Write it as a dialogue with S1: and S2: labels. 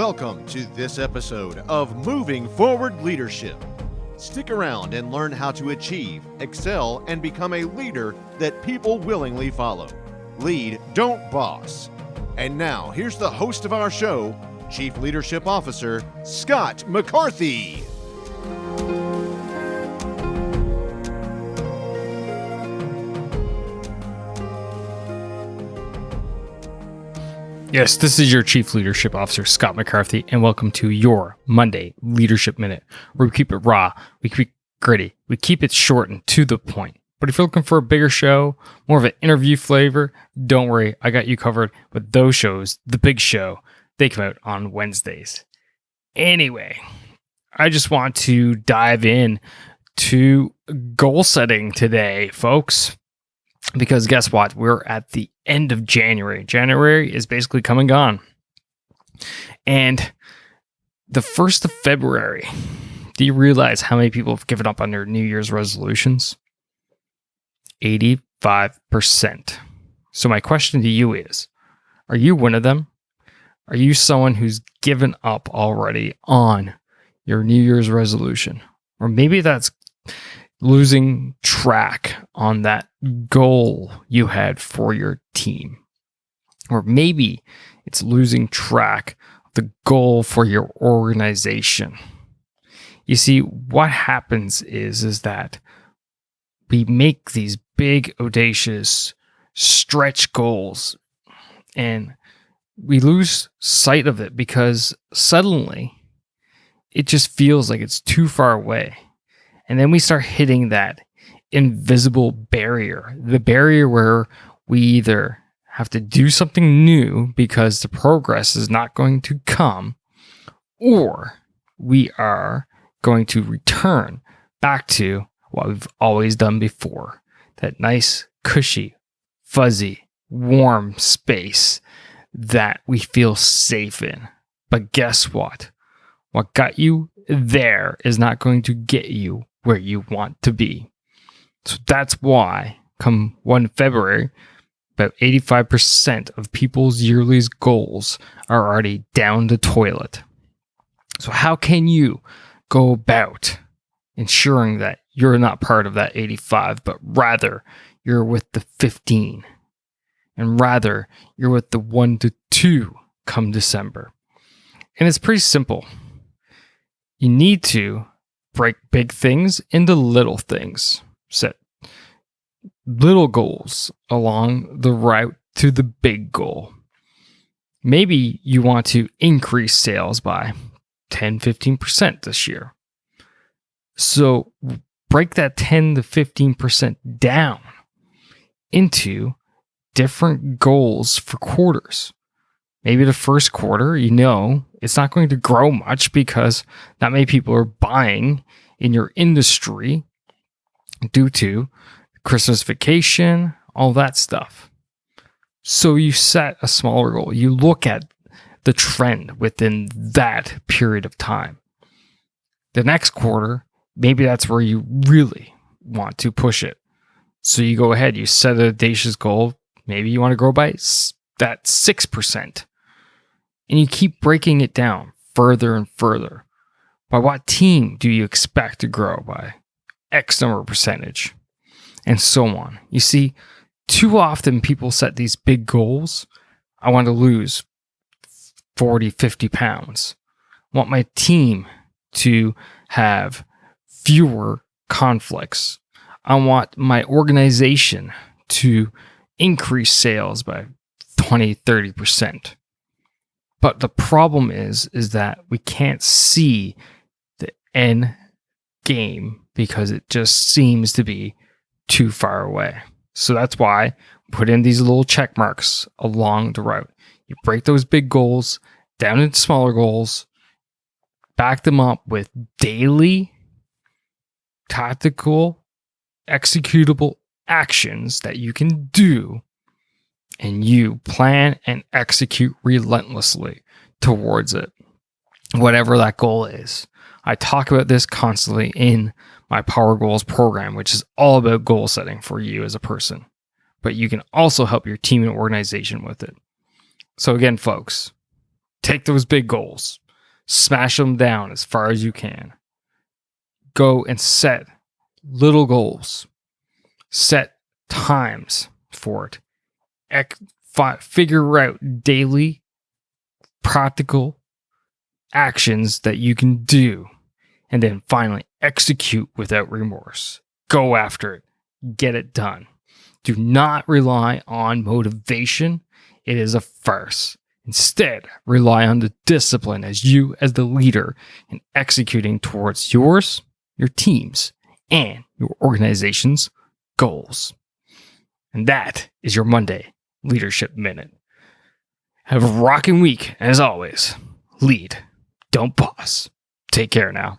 S1: Welcome to this episode of Moving Forward Leadership. Stick around and learn how to achieve, excel, and become a leader that people willingly follow. Lead, don't boss. And now, here's the host of our show, Chief Leadership Officer, Scott McCarthy.
S2: Yes, this is your Chief Leadership Officer, Scott McCarthy, and welcome to your Monday Leadership Minute, where we keep it raw, we keep it gritty, we keep it short and to the point. But if you're looking for a bigger show, more of an interview flavor, don't worry, I got you covered with those shows. The big show, they come out on Wednesdays. Anyway, I just want to dive in to goal setting today, folks. Because guess what? We're at the end of January. January is basically come and gone. And the 1st of February, do you realize how many people have given up on their New Year's resolutions? 85%. So my question to you is, are you one of them? Are you someone who's given up already on your New Year's resolution? Or maybe that's losing track on that goal you had for your team. Or maybe it's losing track of the goal for your organization. You see, what happens is that we make these big, audacious stretch goals and we lose sight of it because suddenly it just feels like it's too far away. And then we start hitting that invisible barrier, the barrier where we either have to do something new because the progress is not going to come, or we are going to return back to what we've always done before, that nice, cushy, fuzzy, warm space that we feel safe in. But guess what? What got you there is not going to get you where you want to be. So that's why, come 1 February, about 85% of people's yearly goals are already down the toilet. So how can you go about ensuring that you're not part of that 85, but rather you're with the 15, and rather you're with the 1 to 2 come December? And it's pretty simple. You need to break big things into little things. Set little goals along the route to the big goal. Maybe you want to increase sales by 10-15% this year. So break that 10 to 15% down into different goals for quarters. Maybe the first quarter, it's not going to grow much because not many people are buying in your industry due to Christmas vacation, all that stuff. So you set a smaller goal. You look at the trend within that period of time. The next quarter, maybe that's where you really want to push it. So you go ahead, you set an audacious goal. Maybe you want to grow by that 6%. And you keep breaking it down further and further. By what team do you expect to grow by X number of percentage? And so on. You see, too often people set these big goals. I want to lose 40, 50 pounds. I want my team to have fewer conflicts. I want my organization to increase sales by 20, 30%. But the problem is that we can't see the end game because it just seems to be too far away. So that's why put in these little check marks along the route. You break those big goals down into smaller goals, back them up with daily, tactical, executable actions that you can do, and you plan and execute relentlessly towards it, whatever that goal is. I talk about this constantly in my Power Goals program, which is all about goal setting for you as a person. But you can also help your team and organization with it. So again, folks, Take those big goals, smash them down as far as you can. Go and set little goals, set times for it. Figure out daily practical actions that you can do, and then finally execute without remorse. Go after it. Get it done. Do not rely on motivation. It is a farce. Instead, rely on the discipline as you, as the leader, in executing towards yours, your team's, and your organization's goals. And that is your Monday Leadership Minute. Have a rocking week. As always, lead, don't pause. Take care now.